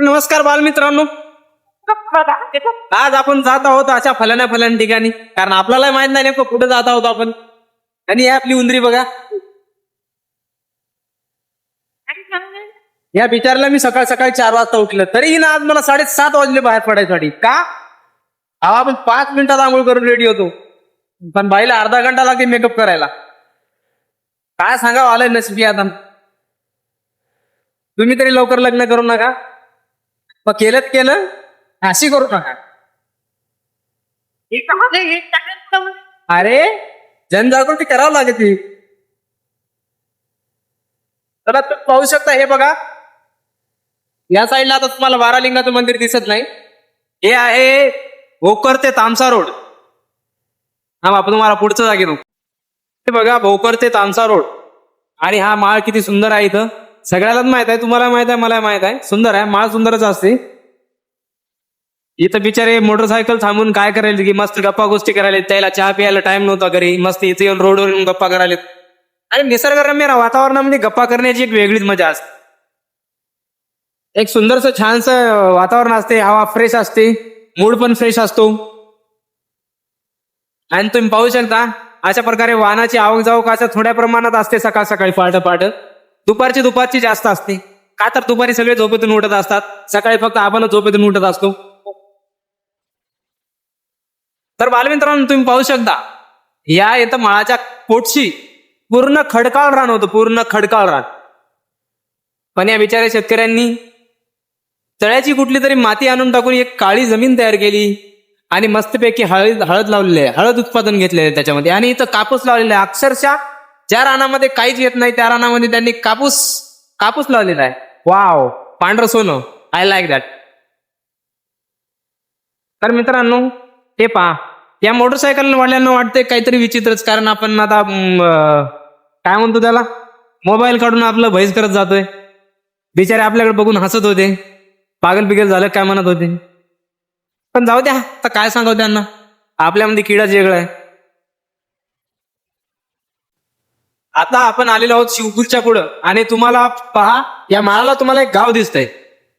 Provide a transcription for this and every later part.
नमस्कार बालमित्रांनो. आज आपण जात आहोत अशा फलाण्या ठिकाणी, कारण आपल्याला माहित नाही नेमकं कुठे जात आहोत आपण. आणि ही आपली उंदरी बघा. या बिचारला मी सकाळ सकाळी 4 वाजता उठलं, तरीही ना आज मला 7:30 वाजले बाहेर पडायसाठी. का? आपण 5 मिनिटात आंघोळ करून रेडी होतो, पण बाईला अर्धा घंटा लागते मेकअप करायला. काय सांगावं आलंय नशिबी. आता तुम्ही तरी लवकर लग्न करू नका, मग केलं अशी करू नका. अरे जनजागृती करावं लागते. तर तुम्ही पाहू शकता, हे बघा या साईडला आता तुम्हाला बारालिंगाचं मंदिर दिसत नाही. हे आहे भोकर ते तामसा रोड. हा आपण तुम्हाला पुढचं जागे नको. हे बघा भोकर ते तामसा रोड. आणि हा माळ किती सुंदर आहे. इथं सगळ्यालाच माहित आहे, तुम्हाला माहित आहे, मला माहित आहे, सुंदर आहे. माळ सुंदरच असते. इथं बिचारे मोटरसायकल थांबून काय करायला की मस्त गप्पा गोष्टी करायला, त्याला चहा प्यायला टाइम नव्हता घरी, मस्त इथे येऊन रोडवर येऊन गप्पा करायला. आणि निसर्गरम्य वातावरणामध्ये गप्पा करण्याची एक वेगळीच मजा असते. एक सुंदरसं छानसं वातावरण असते, हवा फ्रेश असते, मूड पण फ्रेश असतो. आणि तुम्ही पाहू शकता अशा प्रकारे वाहनाची आवक जावक अशा थोड्या प्रमाणात असते. सकाळ सकाळी पहाटे दुपारची जास्त असते. का तर दुपारी सगळे झोपेतून उठत असतात, सकाळी फक्त आपणच झोपेतून उठत असतो. तर बालमित्रांनो तुम्ही पाहू शकता, या इथं माळाच्या पोटशी पूर्ण खडकाळ रान होतं, पूर्ण खडकाळ रान. पण या बिचाऱ्या शेतकऱ्यांनी तळ्याची कुठली तरी माती आणून टाकून एक काळी जमीन तयार केली आणि मस्तपैकी हळद लावलेली आहे, हळद उत्पादन घेतलेलं आहे त्याच्यामध्ये. आणि इथं कापूस लावलेला आहे. अक्षरशः ज्या रानामध्ये काहीच येत नाही त्या रानामध्ये त्यांनी कापूस लावलेला आहे. वाव, पांढरं सोनं. I like that. तर मित्रांनो हे पहा, या मोटरसायकल वाल्यांना वाटतंय काहीतरी विचित्रच, कारण आपण आता काय म्हणतो त्याला, मोबाईल काढून आपलं भैस करत जातोय. बिचारे आपल्याकडे बघून हसत होते, पागल पिगल झालं काय म्हणत होते. पण जाऊ द्या, आता काय सांगाव त्यांना, आपल्यामध्ये किडाच वेगळा आहे. आता आपण आलेलो आहोत शिवपूरच्या पुढं, आणि तुम्हाला पहा या माळाला तुम्हाला एक गाव दिसतंय.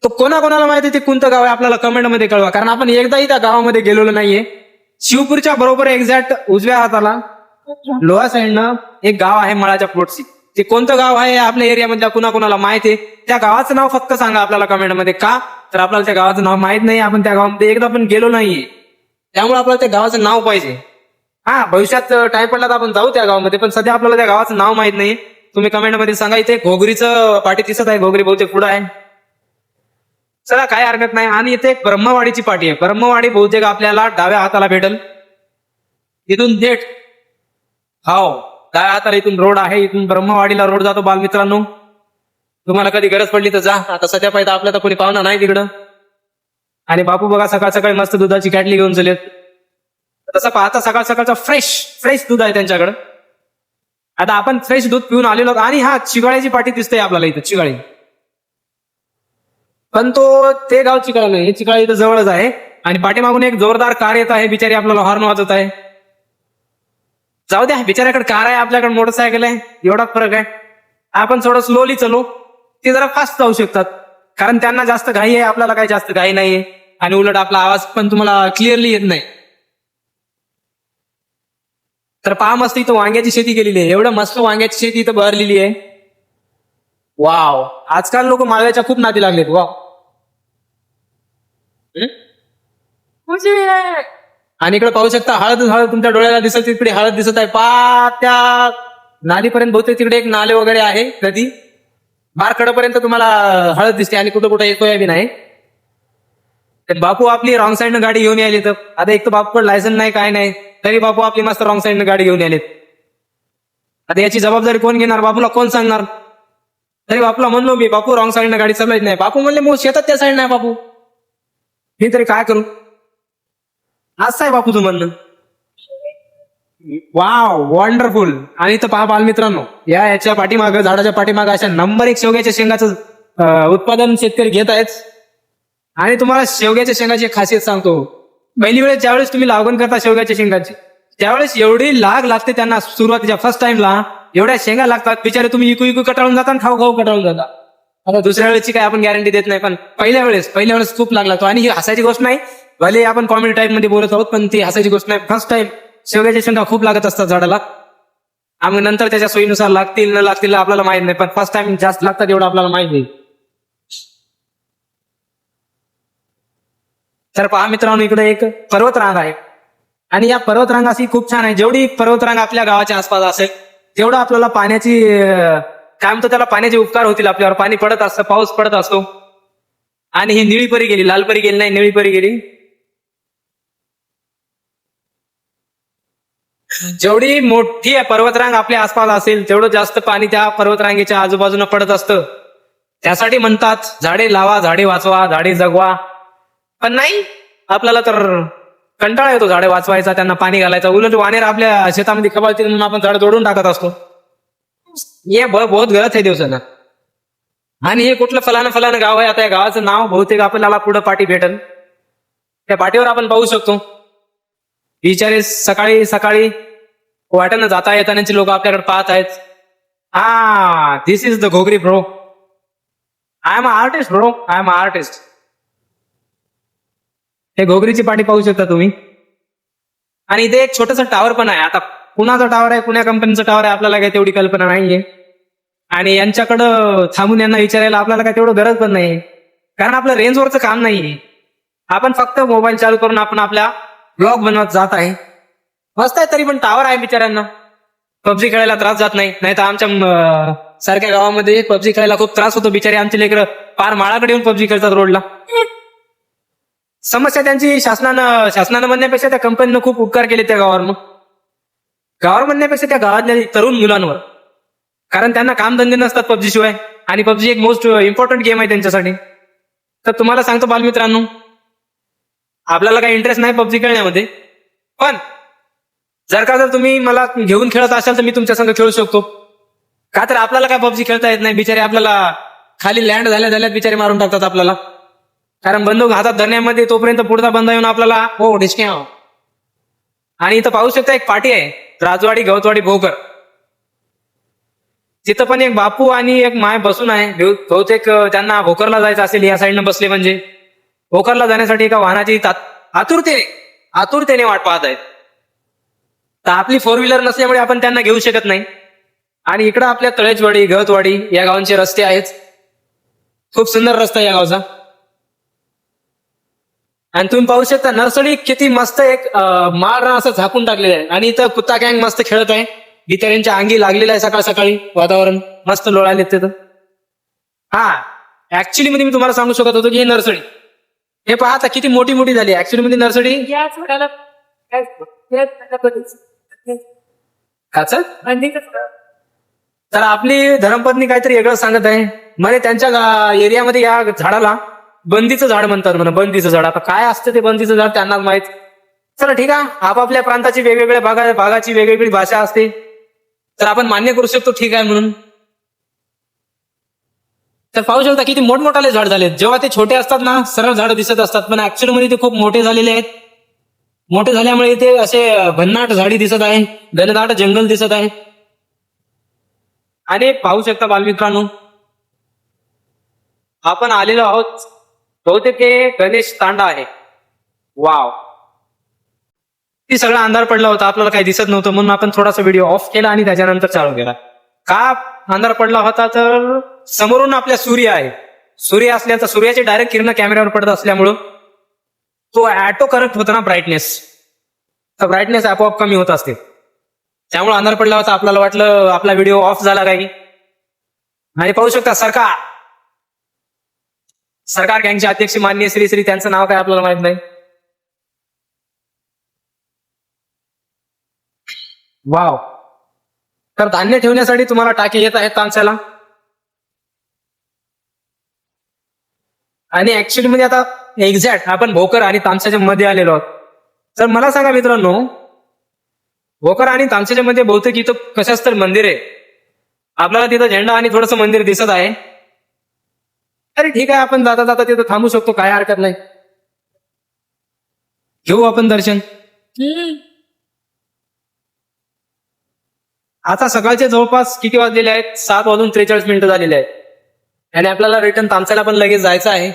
तो कोणाकोणाला माहिती ते कोणतं गाव आहे आपल्याला कमेंटमध्ये कळवा, कारण आपण एकदाही त्या गावामध्ये गेलेलो नाहीये. शिवपूरच्या बरोबर एक्झॅक्ट उजव्या हाताला लोहा साईडनं एक गाव आहे माळाच्या पोटशी. ते कोणतं गाव आहे आपल्या एरियामधल्या कुणाकोणाला माहिती आहे, त्या गावाचं नाव फक्त सांगा आपल्याला कमेंटमध्ये. का तर आपल्याला त्या गावाचं नाव माहित नाही, आपण त्या गावामध्ये एकदा पण गेलो नाहीये, त्यामुळे आपल्याला त्या गावाचं नाव पाहिजे. हा, भविष्यात टाइम पडला तर आपण जाऊ त्या गावामध्ये, पण सध्या आपल्याला त्या गावाचं नाव माहित नाही. तुम्ही कमेंटमध्ये सांगा. इथे घोगरीचं पाटी दिसत आहे, घोगरी बहुतेक पुढं आहे. चला काय हरकत नाही. आणि इथे एक ब्रह्मवाडीची पाटी आहे. ब्रह्मवाडी बहुतेक आपल्याला डाव्या हाताला भेटल. इथून थेट डाव्या हाताला इथून रोड आहे, इथून ब्रह्मवाडीला रोड जातो. बालमित्रांनो तुम्हाला कधी गरज पडली तर जा. आता सध्या पाहिजे आपल्या तर कोणी पाहुणा नाही तिकडं. आणि बापू बघा सकाळ सकाळी मस्त दुधाची कॅटली घेऊन चलेत. तसं पाहता सकाळ सकाळचा फ्रेश दूध आहे त्यांच्याकडं. आता आपण फ्रेश दूध पिऊन आलेलो. आणि हा चिगाळ्याची पाटी दिसते आपल्याला इथं, चिगाळी. पण ते गाव चिकाळ नाही, हे चिकाळ इथं जवळच आहे. आणि पाठीमागून एक जोरदार कार येत आहे, बिचारी आपल्याला हॉर्न वाजवत आहे. जाऊ द्या, बिचाऱ्याकडे कार आहे, आपल्याकडे मोटरसायकल आहे, एवढा फरक आहे. आपण थोडं स्लोली चलो, ते जरा फास्ट जाऊ शकतात, कारण त्यांना जास्त घाई आहे, आपल्याला काही जास्त घाई नाहीये. आणि उलट आपला आवाज पण तुम्हाला क्लिअरली येत नाही. तर पहा मस्त इथं वांग्याची शेती केलेली आहे. एवढं मस्त वांग्याची शेती इथं भरलेली आहे. वाव, आजकाल लोक माळव्याच्या खूप नादी लागलेत. वाव. आणि इकडे पाहू शकता हळद तुमच्या डोळ्याला दिसत, तिकडे हळद दिसत आहे. त्या नालीपर्यंत बहुतेक तिकडे एक नाले वगैरे आहे, नदी बारखडपर्यंत तुम्हाला हळद दिसते. आणि कुठं कुठं येतोय बी नाही. बापू आपली रॉंग साईडनं गाडी घेऊन यायली. तर आता एक तर बापूकडे लायसन नाही, काय नाही, तरी बापू आपली मस्त रॉंग साईडनं गाडी घेऊन यायलेत. आता याची जबाबदारी कोण घेणार, बापूला कोण सांगणार. तरी बापूला म्हणलो मी, बापू रॉंग साईडनं गाडी चालवायची नाही. बापू म्हणले मग शेतात त्या साईड नाही बापू. मी तरी काय करू. असं आहे बापूचं म्हणणं. Wow, wonderful. आणि इथं पहा बालमित्रांनो, याच्या पाठीमागं, झाडाच्या पाठीमागं अशा नंबर 1 शेवग्याच्या शेंगाचं उत्पादन शेतकरी घेत आहेत. आणि तुम्हाला शेवग्याच्या शेंगाची एक खासियत सांगतो. पहिली वेळेस ज्यावेळेस तुम्ही लागवण करता शेवग्याच्या शेंगाची, त्यावेळेस एवढी लाग लागते त्यांना सुरुवातीच्या फर्स्ट टाइमला, एवढ्या शेंगा लागतात बिचारे, तुम्ही इकू कटाळून जाता आणि खाऊ कटाळून जाता. आता दुसऱ्या वेळेची काय आपण गॅरंटी देत नाही, पण पहिल्या वेळेस खूप लागला तो. आणि ही हसायची गोष्ट नाही, भले आपण कॉमेडी टाईप मध्ये बोलत आहोत, पण ती हसायची गोष्ट नाही. फर्स्ट टाइम शेवग्याच्या शेंगा खूप लागत असतात झाडाला. आम्ही नंतर त्याच्या सोयीनुसार लागतील न लागतील आपल्याला माहित नाही, पण फर्स्ट टाइम जास्त लागतात एवढं आपल्याला माहित नाही. तर पहा मित्रांनो, इकडे एक पर्वतरांग आहे आणि या पर्वतरांगाशी खूप छान आहे. जेवढी पर्वतरांग आपल्या गावाच्या आसपास असेल तेवढं आपल्याला पाण्याची काय म्हणतो त्याला, पाण्याचे उपकार होतील आपल्यावर. पाणी पडत असतं, पाऊस पडत असतो. आणि ही निळी परी गेली, लाल परी गेली नाही, निळी परी गेली. जेवढी मोठी पर्वतरांग आपल्या आसपास असेल तेवढं जास्त पाणी त्या पर्वतरांगेच्या आजूबाजूला पडत असतं. त्यासाठी म्हणतात झाडे लावा, झाडे वाचवा, झाडे जगवा. पण नाही, आपल्याला तर कंटाळा येतो झाडे वाचवायचा, त्यांना पाणी घालायचा. उलट वानेर आपल्या शेतामध्ये खबाळतील म्हणून आपण झाड तोडून टाकत असतो. हे बहुत गलत आहे दिवसानं. आणि हे कुठलं फलानं गाव आहे, आता या गावाचं नाव बहुतेक आपल्याला पुढे पाठी भेटल. त्या पाठीवर आपण पाहू शकतो बिचारे सकाळी सकाळी वाटेनं जाता येतानाची लोक आपल्याकडे पाहत आहेत. This is the Ghogari bro. I am artist bro, I am artist. हे घोगरीची पाठी पाहू शकता तुम्ही. आणि इथे एक छोटंसं टावर पण आहे. आता कुणाचा टावर आहे, कुण्या कंपनीचं टावर आहे, आपल्याला काही तेवढी कल्पना नाहीये. आणि यांच्याकडं थांबून यांना विचारायला आपल्याला काही तेवढं गरज पण नाही, कारण आपलं रेंजवरचं काम नाहीये. आपण फक्त मोबाईल चालू करून आपण आपल्या ब्लॉग बनवत जात आहे. मस्त आहे, तरी पण टावर आहे बिचाऱ्यांना. पबजी खेळायला त्रास जात नाही. नाही तर आमच्या सारख्या गावामध्ये पबजी खेळायला खूप त्रास होतो. बिचारे आमचे लेकरं पार माळाकडे येऊन पबजी खेळतात रोडला. समस्या त्यांची शासनानं म्हणण्यापेक्षा त्या कंपनीनं खूप उपकार केले त्या गावावर. मग गावावर म्हणण्यापेक्षा त्या गावातल्या तरुण मुलांवर, कारण त्यांना कामधंदे नसतात पबजी शिवाय. आणि पबजी एक मोस्ट इम्पॉर्टंट गेम आहे त्यांच्यासाठी. तर तुम्हाला सांगतो बालमित्रांनो, आपल्याला काही इंटरेस्ट नाही पबजी खेळण्यामध्ये, पण जर तुम्ही मला घेऊन खेळत असाल तर मी तुमच्या संग खेळू शकतो. का तर आपल्याला काय पबजी खेळता येत नाही. बिचारे आपल्याला खाली लँड झाल्यात बिचारे मारून टाकतात आपल्याला, कारण बंदूक हातात धरण्यामध्ये तोपर्यंत पुढचा बंदा येऊन आपल्याला हो डिस्के. आणि इथं पाहू शकता एक पाटी आहे, राजवाडी गवतवाडी भोकर. तिथं पण एक बापू आणि एक माय बसून आहे. बहुतेक त्यांना भोकरला जायचं असेल, या साईडनं बसले म्हणजे भोकरला जाण्यासाठी एका वाहनाची आतुरतेने वाट पाहत आहेत. तर आपली फोर व्हीलर नसल्यामुळे आपण त्यांना घेऊ शकत नाही. आणि इकडं आपल्या तळेजवाडी गवतवाडी या गावांचे रस्ते आहेत. खूप सुंदर रस्ता आहे या गावचा. आणि तुम्ही पाहू शकता नर्सरी किती मस्त एक माळरान असं झाकून टाकलेलं आहे. आणि इथं कुत्ता गँग मस्त खेळत आहे. बिचाऱ्यांच्या अंगी लागलेलं आहे सकाळ सकाळी. वातावरण मस्त लोळाले तिथं. ऍक्च्युली मध्ये मी तुम्हाला सांगू शकत होतो की हे नर्सरी, हे पहा आता किती मोठी मोठी झाली. ऍक्च्युली मध्ये नर्सरी तर आपली धर्मपत्नी काहीतरी वेगळं सांगत आहे म्हणजे त्यांच्या एरियामध्ये या झाडाला बंदीचं झाड म्हणतात म्हणा. बंदीचं झाड, आता काय असतं ते बंदीचं झाड त्यांनाच माहित. चला ठीक आहे, आपापल्या प्रांताची वेगवेगळ्या भागाची वेगवेगळी भाषा असते, तर आपण मान्य करू शकतो ठीक आहे म्हणून. तर पाहू शकता किती मोठमोठाले झाड झाले. जेव्हा ते छोटे असतात ना सरळ झाड दिसत असतात, पण ऍक्च्युअली मध्ये ते खूप मोठे झालेले आहेत. मोठे झाल्यामुळे इथे असे भन्नाट झाडी दिसत आहे, घनदाट जंगल दिसत आहे. आणि पाहू शकता बालमित्रांनो, आपण आलेलो आहोत बहुतेक हे गणेश तांडा आहे. वाव, ती सगळा अंधार पडला होता, आपल्याला काही दिसत नव्हतं, म्हणून आपण थोडासा व्हिडिओ ऑफ केला आणि त्याच्यानंतर चालू केला. का अंधार पडला होता तर समोरून आपल्या सूर्य आहे. सूर्य असल्याचा सूर्याचे डायरेक्ट किरण कॅमेऱ्यावर पडत असल्यामुळं तो ऍटो करत होता ना ब्राईटनेस, तर ब्राईटनेस आपोआप कमी होत असते. त्यामुळे अंधार पडला होता, आपल्याला वाटलं आपला व्हिडिओ ऑफ झाला काही. आणि पाहू शकता सरकार गँगचे अध्यक्ष माननीय श्री त्यांचं नाव काय आपल्याला माहित नाही. वाव, तर धान्य ठेवण्यासाठी तुम्हाला टाके येत आहेत तामच्याला. आणि ऍक्च्युली मध्ये आता एक्झॅक्ट आपण भोकर आणि तामसाच्या मध्ये आलेलो आहोत. तर मला सांगा मित्रांनो, भोकर आणि तामसाच्या मध्ये बहुतेक इथं कशाच तर मंदिर आहे. आपल्याला तिथं झेंडा आणि थोडंसं मंदिर दिसत आहे. अरे ठीक आहे, आपण जाता जाता तिथं थांबू शकतो, काय हरकत नाही. घेऊ आपण दर्शन. आता सकाळचे जवळपास किती वाजलेले आहेत, 7:43 झालेले आहेत. आणि आपल्याला रिटर्न तामसाला पण लगेच जायचं आहे.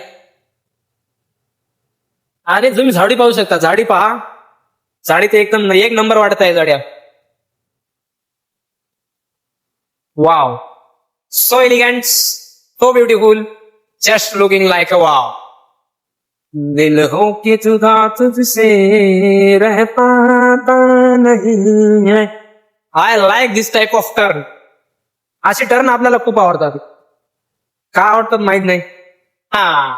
आणि तुम्ही झाडी पाहू शकता, झाडी पहा, झाडी ते एकदम एक नंबर वाटत आहे झाड्या. Wow, so elegant, so beautiful, just looking like a wow. दिल हो के जुदा तुझसे रह पाता नहीं है. I like this type of turn. अशी टर्न आपल्याला खूप आवडतात. का आवडतात माहित नाही. हा,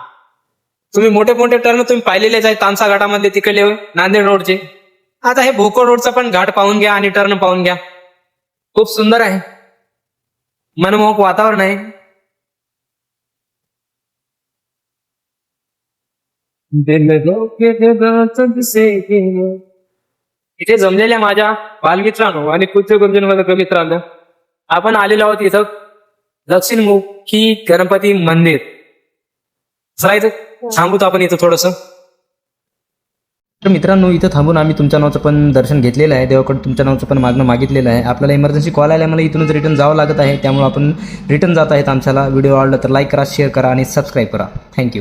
तुम्ही मोठे मोठे टर्न तुम्ही पाहिलेलेच आहे तामसा घाटामधले तिकडले नांदेड रोडचे. आता हे भोकर रोडचा पण घाट पाहून घ्या आणि टर्न पाहून घ्या. खूप सुंदर आहे, मनमोहक वातावरण आहे. इथे जमलेल्या माझ्या बालमित्रांनो आणि कुत्र गुरुजन मित्रांनो, आपण आलेलो आहोत इथं दक्षिणमुखी गणपती मंदिर. चला इथं थांबूत आपण इथं थोडस. तर मित्रांनो, इथं थांबून आम्ही तुमच्या नावाचं पण दर्शन घेतलेलं आहे. देवाकडे तुमच्या नावाचं पण मागणं मागितलेलं आहे. आपल्याला इमर्जन्सी कॉल आला, मला इथूनच रिटर्न जावं लागत आहे. त्यामुळे आपण रिटर्न जात आहेत. आमच्याला व्हिडिओ आवडला तर लाईक करा, शेअर करा आणि सबस्क्राईब करा. थँक्यू.